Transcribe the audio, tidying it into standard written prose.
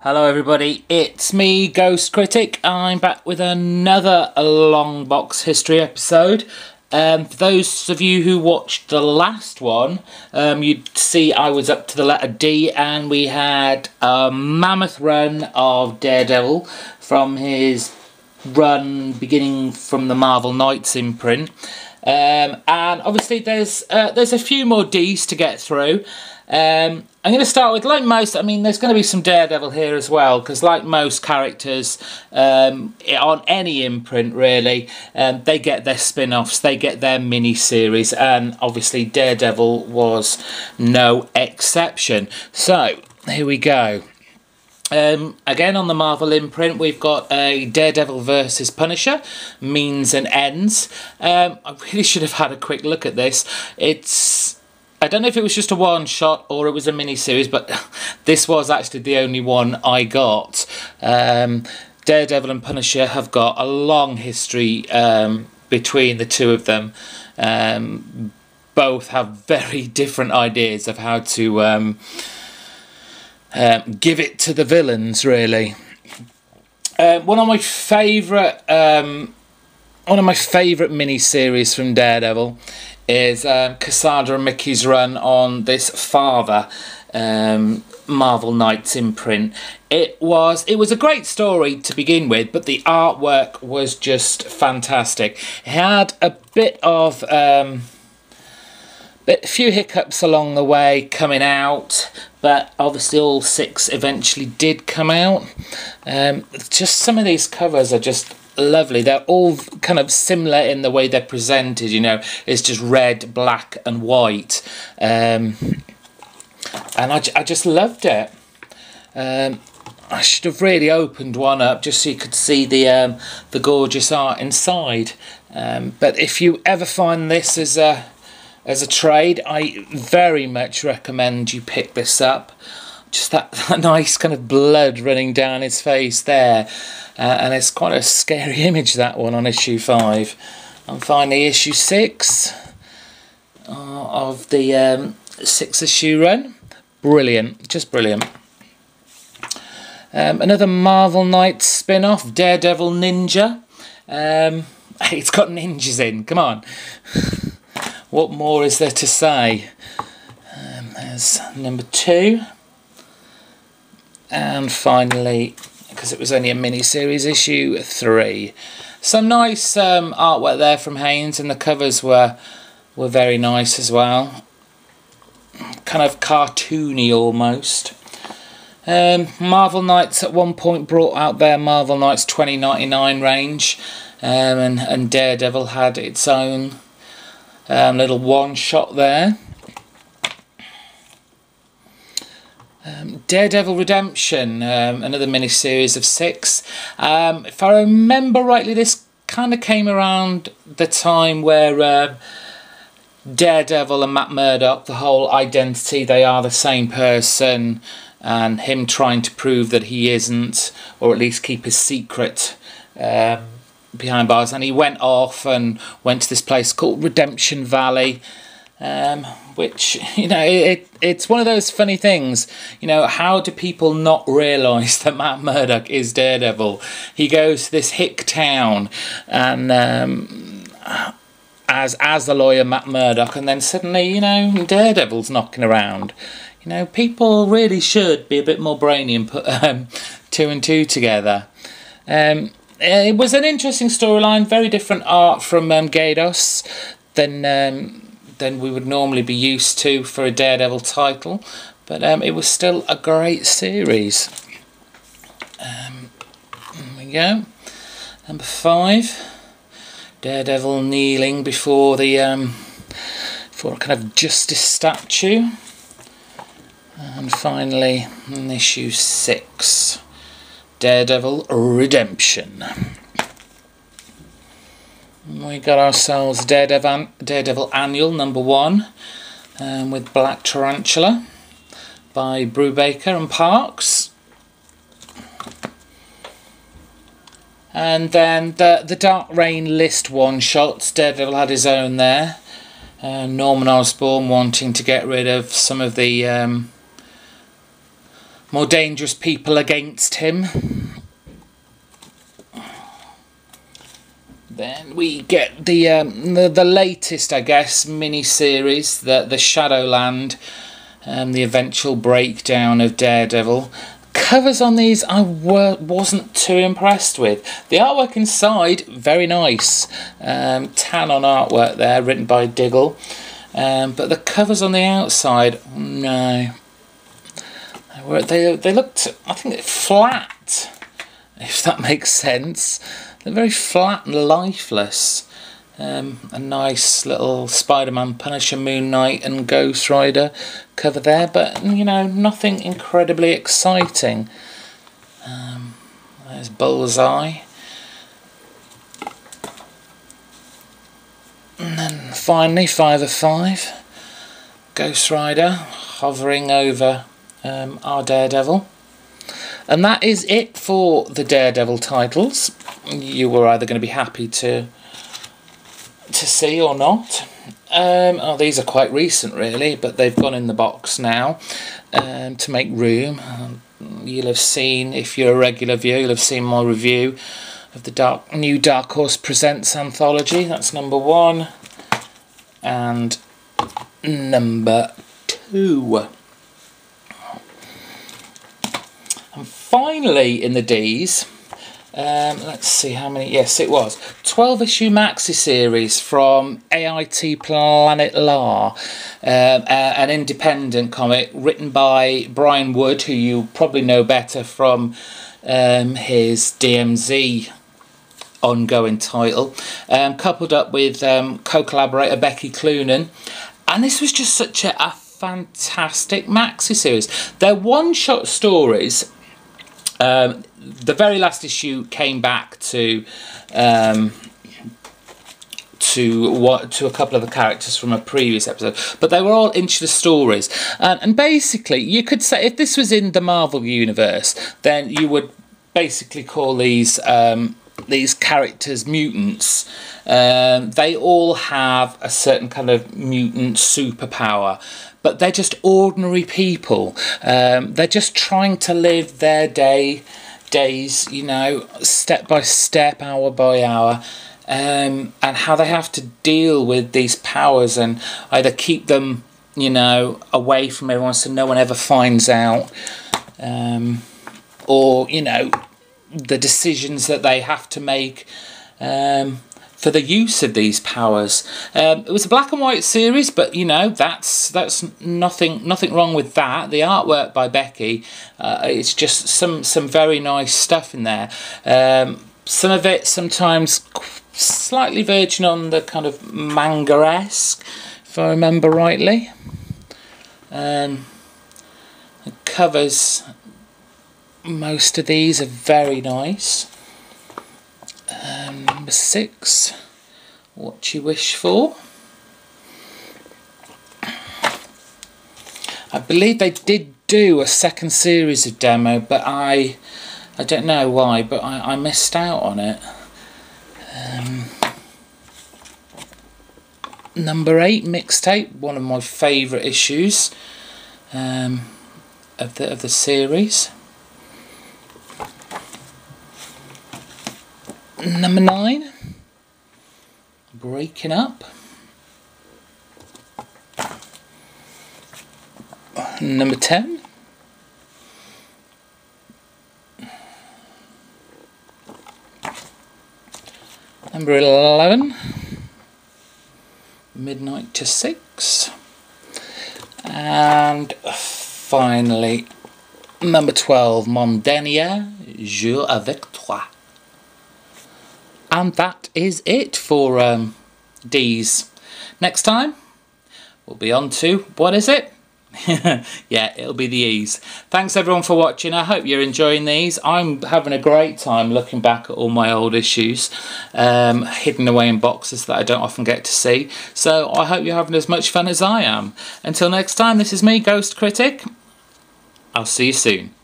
Hello everybody, it's me, Ghost Critic. I'm back with another LongBox history episode. For those of you who watched the last one, you'd see I was up to the letter D, and we had a mammoth run of Daredevil from his run beginning from the Marvel Knights imprint. And obviously there's a few more Ds to get through. I'm going to start with, like most, there's going to be some Daredevil here as well, because like most characters on any imprint really, they get their spin-offs, they get their mini-series, and obviously Daredevil was no exception. So, here we go. Again, on the Marvel imprint, we've got a Daredevil versus Punisher, means and ends. I really should have had a quick look at this. I don't know if it was just a one-shot or it was a mini-series, but this was actually the only one I got. Daredevil and Punisher have got a long history between the two of them. Both have very different ideas of how to give it to the villains, really. One of my favourite mini-series from Daredevil is Cassandra and Mickey's run on this Father Marvel Knights imprint. It was a great story to begin with, but the artwork was just fantastic. It had a few hiccups along the way coming out, but obviously all 6 eventually did come out. Just some of these covers are just lovely. They're all kind of similar in the way they're presented, you know. It's just red, black and white, and I just loved it. I should have really opened one up just so you could see the gorgeous art inside, but if you ever find this as a trade, I very much recommend you pick this up. Just that nice kind of blood running down his face there, and it's quite a scary image, that one, on issue 5. And finally issue 6 of the 6-issue run. Brilliant, just brilliant. Another Marvel Knights spin-off, Daredevil Ninja. It's got ninjas in, come on. What more is there to say? There's number 2. And finally, because it was only a mini-series, issue 3. Some nice artwork there from Haynes, and the covers were very nice as well. Kind of cartoony almost. Marvel Knights at one point brought out their Marvel Knights 2099 range, and Daredevil had its own little one-shot there. Daredevil Redemption, another mini-series of 6. If I remember rightly, this kind of came around the time where Daredevil and Matt Murdock, the whole identity, they are the same person, and him trying to prove that he isn't, or at least keep his secret behind bars. And he went off and went to this place called Redemption Valley, which, you know, it's one of those funny things. You know, how do people not realise that Matt Murdock is Daredevil? He goes to this hick town and as the lawyer Matt Murdock, and then suddenly, you know, Daredevil's knocking around. You know, people really should be a bit more brainy and put 2 and 2 together. It was an interesting storyline, very different art from Gaidos than we would normally be used to for a Daredevil title, but it was still a great series. There we go. Number 5, Daredevil kneeling before the for a kind of justice statue. And finally, in issue 6, Daredevil Redemption. We got ourselves Daredevil Annual number 1, with Black Tarantula by Brubaker and Parks. And then the Dark Reign list one-shots, Daredevil had his own there. Norman Osborn wanting to get rid of some of the more dangerous people against him. Then we get the latest, I guess, mini-series, the Shadowland, the eventual breakdown of Daredevil. Covers on these I wasn't too impressed with. The artwork inside, very nice. Tan on artwork there, written by Diggle. But the covers on the outside, no. They looked, I think, flat, if that makes sense. They're very flat and lifeless. A nice little Spider-Man, Punisher, Moon Knight and Ghost Rider cover there, but you know, nothing incredibly exciting. There's Bullseye. And then finally 5 of 5. Ghost Rider hovering over our Daredevil. And that is it for the Daredevil titles. You were either going to be happy to see or not. Oh, these are quite recent really, but they've gone in the box now to make room. You'll have seen, if you're a regular viewer, you'll have seen my review of the new Dark Horse Presents anthology. That's number 1 and number 2. And finally in the D's, let's see how many, yes it was, 12 issue maxi series from AIT Planet La, an independent comic written by Brian Wood, who you probably know better from his DMZ ongoing title, coupled up with co-collaborator Becky Cloonan. And this was just such a fantastic maxi series. They're one-shot stories. The very last issue came back to a couple of the characters from a previous episode, but they were all inch-the stories. And basically, you could say if this was in the Marvel universe, then you would basically call these characters mutants. They all have a certain kind of mutant superpower, but they're just ordinary people. They're just trying to live their days, you know, step by step, hour by hour, and how they have to deal with these powers and either keep them, you know, away from everyone so no one ever finds out, or, you know, the decisions that they have to make for the use of these powers. It was a black and white series, but you know, that's nothing wrong with that. The artwork by Becky, it's just some very nice stuff in there. Some of it sometimes slightly verging on the kind of manga-esque, if I remember rightly. It covers most of these are very nice. Number 6, What You Wish For. I believe they did do a second series of demo, but I don't know why, but I missed out on it. Number 8, Mixtape, one of my favourite issues of the series. Number 9, Breaking Up. Number 10, number 11, Midnight to 6, and finally number 12, Mon dernier jour avec toi. And that is it for D's. Next time, we'll be on to, what is it? Yeah, it'll be the E's. Thanks everyone for watching. I hope you're enjoying these. I'm having a great time looking back at all my old issues, hidden away in boxes that I don't often get to see. So I hope you're having as much fun as I am. Until next time, this is me, Ghost Critic. I'll see you soon.